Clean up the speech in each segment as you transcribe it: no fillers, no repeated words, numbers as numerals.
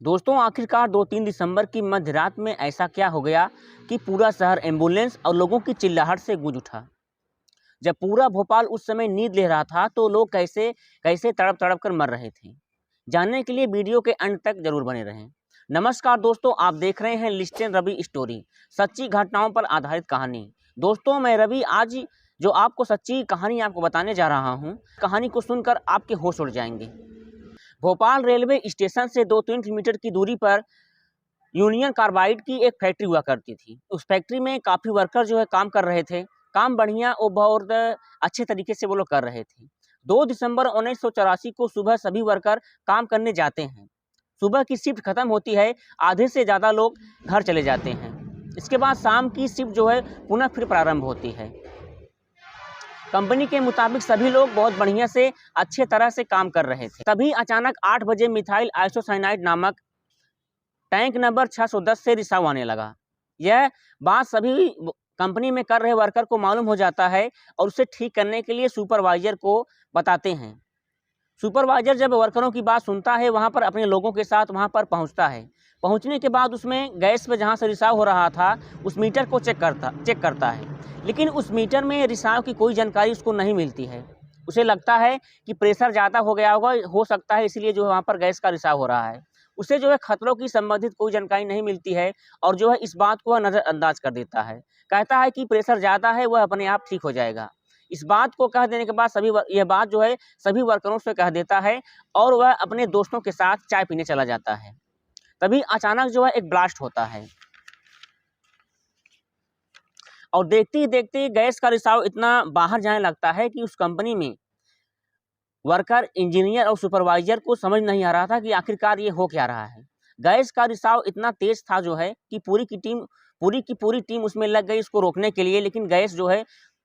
दोस्तों आखिरकार 2-3 दिसंबर की मध्य रात में ऐसा क्या हो गया कि पूरा शहर एम्बुलेंस और लोगों की चिल्लाहट से गूंज उठा। जब पूरा भोपाल उस समय नींद ले रहा था तो लोग कैसे कैसे तड़प तड़प कर मर रहे थे। जानने के लिए वीडियो के अंत तक जरूर बने रहें। नमस्कार दोस्तों, आप देख रहे हैं लिस्टन रवि स्टोरी, सच्ची घटनाओं पर आधारित कहानी। दोस्तों मैं रवि आज जो आपको सच्ची कहानी आपको बताने जा रहा हूँ, कहानी को सुनकर आपके होश उड़ जाएंगे। भोपाल रेलवे स्टेशन से 2-3 किलोमीटर की दूरी पर यूनियन कार्बाइड की एक फैक्ट्री हुआ करती थी। उस फैक्ट्री में काफ़ी वर्कर जो है काम कर रहे थे। काम बढ़िया और बहुत अच्छे तरीके से वो लोग कर रहे थे। 2 दिसंबर 1984 को सुबह सभी वर्कर काम करने जाते हैं। सुबह की शिफ्ट खत्म होती है, आधे से ज़्यादा लोग घर चले जाते हैं। इसके बाद शाम की शिफ्ट जो है पुनः फिर प्रारंभ होती है। कंपनी के मुताबिक सभी लोग बहुत बढ़िया से अच्छे तरह से काम कर रहे थे। तभी अचानक 8 बजे मिथाइल आइसोसाइनाइड नामक टैंक नंबर 610 से रिसाव आने लगा। यह बात सभी कंपनी में कर रहे वर्कर को मालूम हो जाता है और उसे ठीक करने के लिए सुपरवाइजर को बताते हैं। सुपरवाइजर जब वर्करों की बात सुनता है, वहां पर अपने लोगों के साथ वहां पर पहुंचता है। पहुंचने के बाद उसमें गैस पे जहां से रिसाव हो रहा था उस मीटर को चेक करता है, लेकिन उस मीटर में रिसाव की कोई जानकारी उसको नहीं मिलती है। उसे लगता है कि प्रेशर ज़्यादा हो गया होगा, हो सकता है इसलिए जो है वहाँ पर गैस का रिसाव हो रहा है। उसे जो है खतरों की संबंधित कोई जानकारी नहीं मिलती है और जो है इस बात को वह नज़रअंदाज कर देता है। कहता है कि प्रेशर ज़्यादा है, वह अपने आप ठीक हो जाएगा। इस बात को कह देने के बाद यह बात जो है सभी वर्करों से कह देता है और वह अपने दोस्तों के साथ चाय पीने चला जाता है। तभी अचानक जो है एक ब्लास्ट होता है और देखते ही देखते गैस का रिसाव इतना बाहर जाने लगता है कि उस कंपनी में वर्कर, इंजीनियर और सुपरवाइजर को समझ नहीं आ रहा था कि आखिरकार ये हो क्या रहा है। गैस का रिसाव इतना तेज था जो है कि पूरी की पूरी टीम उसमें लग गई इसको रोकने के लिए, लेकिन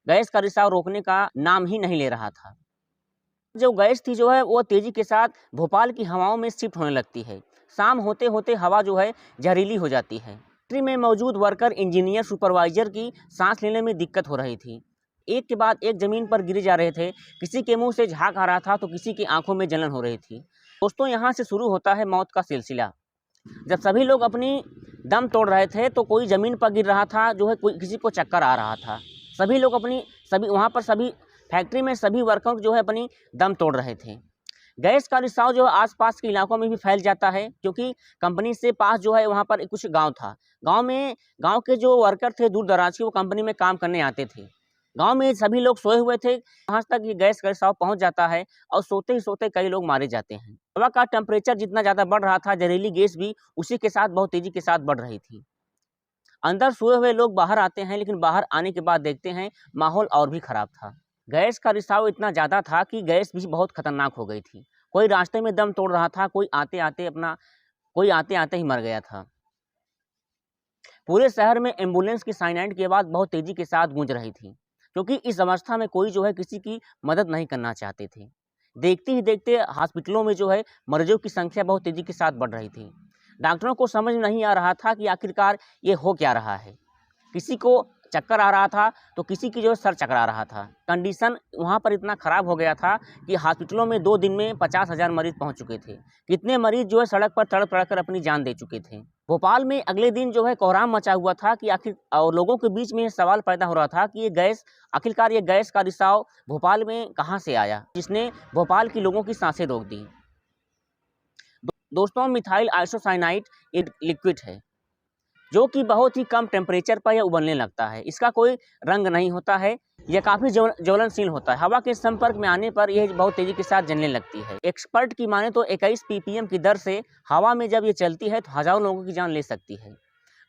गैस का रिसाव रोकने का नाम ही नहीं ले रहा था। जो गैस थी जो है वो तेजी के साथ भोपाल की हवाओं में शिफ्ट होने लगती है। शाम होते होते हवा जो है जहरीली हो जाती है। फैक्ट्री में मौजूद वर्कर, इंजीनियर, सुपरवाइजर की सांस लेने में दिक्कत हो रही थी। एक के बाद एक जमीन पर गिरे जा रहे थे। किसी के मुंह से झाग आ रहा था तो किसी की आंखों में जलन हो रही थी। दोस्तों यहाँ से शुरू होता है मौत का सिलसिला। जब सभी लोग अपनी दम तोड़ रहे थे तो कोई जमीन पर गिर रहा था, जो है कोई किसी को चक्कर आ रहा था। सभी लोग सभी फैक्ट्री में सभी वर्कर जो है अपनी दम तोड़ रहे थे। गैस का रिसाव जो है आसपास के इलाकों में भी फैल जाता है, क्योंकि कंपनी से पास जो है वहाँ पर कुछ गांव था। गांव के जो वर्कर थे दूर दराज के, वो कंपनी में काम करने आते थे। गांव में सभी लोग सोए हुए थे, वहाँ तक ये गैस का रिसाव पहुँच जाता है और सोते ही सोते कई लोग मारे जाते हैं। हवा का टेम्परेचर जितना ज़्यादा बढ़ रहा था, जहरीली गैस भी उसी के साथ बहुत तेज़ी के साथ बढ़ रही थी। अंदर सोए हुए लोग बाहर आते हैं, लेकिन बाहर आने के बाद देखते हैं माहौल और भी खराब था। गैस का रिसाव इतना ज़्यादा था कि गैस भी बहुत खतरनाक हो गई थी। कोई रास्ते में दम तोड़ रहा था, कोई आते आते ही मर गया था। पूरे शहर में एम्बुलेंस की साइनाइड की आवाज़ बहुत तेज़ी के साथ गूंज रही थी, क्योंकि इस अवस्था में कोई जो है किसी की मदद नहीं करना चाहते थे। देखते ही देखते हॉस्पिटलों में जो है मरीजों की संख्या बहुत तेज़ी के साथ बढ़ रही थी। डॉक्टरों को समझ नहीं आ रहा था कि आखिरकार ये हो क्या रहा है। किसी को चक्कर आ रहा था तो किसी की जो है सर चकरा रहा था। कंडीशन वहाँ पर इतना ख़राब हो गया था कि हॉस्पिटलों में 2 दिन में 50,000 मरीज़ पहुँच चुके थे। कितने मरीज़ जो है सड़क पर तड़प तड़प कर अपनी जान दे चुके थे। भोपाल में अगले दिन जो है कोहराम मचा हुआ था कि और लोगों के बीच में सवाल पैदा हो रहा था कि आखिरकार ये गैस का रिसाव भोपाल में कहाँ से आया, जिसने भोपाल के लोगों की सांसें रोक दी। दोस्तों मिथाइल आइसोसाइनाइड एक लिक्विड है जो कि बहुत ही कम टेम्परेचर पर यह उबलने लगता है। इसका कोई रंग नहीं होता है, यह काफ़ी ज्वलनशील होता है। हवा के संपर्क में आने पर यह बहुत तेज़ी के साथ जलने लगती है। एक्सपर्ट की माने तो 21 ppm की दर से हवा में जब ये चलती है तो हज़ारों लोगों की जान ले सकती है।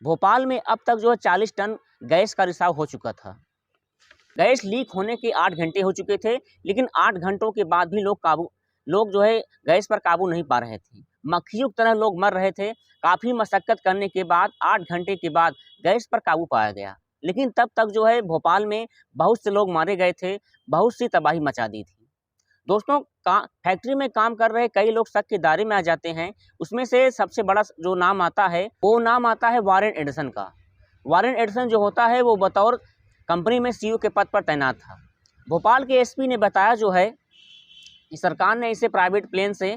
भोपाल में अब तक जो है 40 टन गैस का रिसाव हो चुका था। गैस लीक होने के 8 घंटे हो चुके थे, लेकिन 8 घंटों के बाद भी लोग जो है गैस पर काबू नहीं पा रहे थे। मक्खियों की तरह लोग मर रहे थे। काफ़ी मशक्कत करने के बाद 8 घंटे के बाद गैस पर काबू पाया गया, लेकिन तब तक जो है भोपाल में बहुत से लोग मारे गए थे, बहुत सी तबाही मचा दी थी। दोस्तों फैक्ट्री में काम कर रहे कई लोग शक के दायरे में आ जाते हैं। उसमें से सबसे बड़ा जो नाम आता है वो नाम आता है वारेन एडिसन का। वारेन एडिसन जो होता है वो बतौर कंपनी में CEO के पद पर तैनात था। भोपाल के SP ने बताया जो है कि सरकार ने इसे प्राइवेट प्लेन से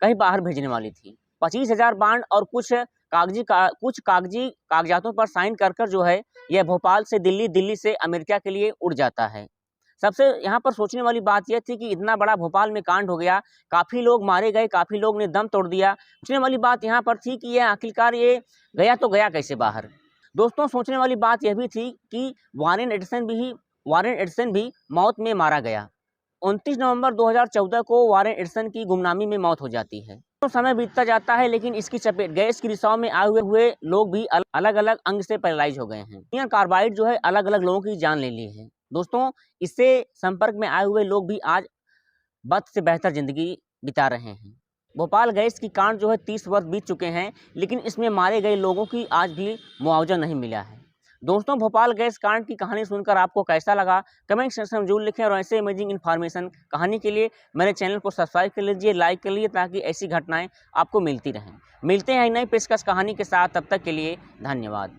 कहीं बाहर भेजने वाली थी, 25,000 बांड और कुछ कागजी कागजातों पर साइन कर जो है यह भोपाल से दिल्ली, दिल्ली से अमेरिका के लिए उड़ जाता है। सबसे यहाँ पर सोचने वाली बात यह थी कि इतना बड़ा भोपाल में कांड हो गया, काफ़ी लोग मारे गए, काफ़ी लोग ने दम तोड़ दिया। सोचने वाली बात यहाँ पर थी कि यह आखिरकार ये गया तो गया कैसे बाहर। दोस्तों, सोचने वाली बात यह भी थी कि वारेन एडिसन भी मौत में मारा गया। 29 नवंबर 2014 को वारेन एडिसन की गुमनामी में मौत हो जाती है। तो समय बीतता जाता है, लेकिन इसकी चपेट गैस की रिसाव में आए हुए लोग भी अलग अलग अंग से पैरालाइज हो गए हैं। यह कार्बाइड जो है अलग अलग लोगों की जान ले ली है। दोस्तों, इससे संपर्क में आए हुए लोग भी आज बद से बेहतर जिंदगी बिता रहे हैं। भोपाल गैस की कांड जो है 30 वर्ष बीत चुके हैं, लेकिन इसमें मारे गए लोगों की आज भी मुआवजा नहीं मिला है। दोस्तों, भोपाल गैस कांड की कहानी सुनकर आपको कैसा लगा, कमेंट सेक्शन में जरूर लिखें। और ऐसे अमेजिंग इन्फॉर्मेशन कहानी के लिए मेरे चैनल को सब्सक्राइब कर लीजिए, लाइक कर लीजिए, ताकि ऐसी घटनाएं आपको मिलती रहें। मिलते हैं नई पेशकश कहानी के साथ, तब तक के लिए धन्यवाद।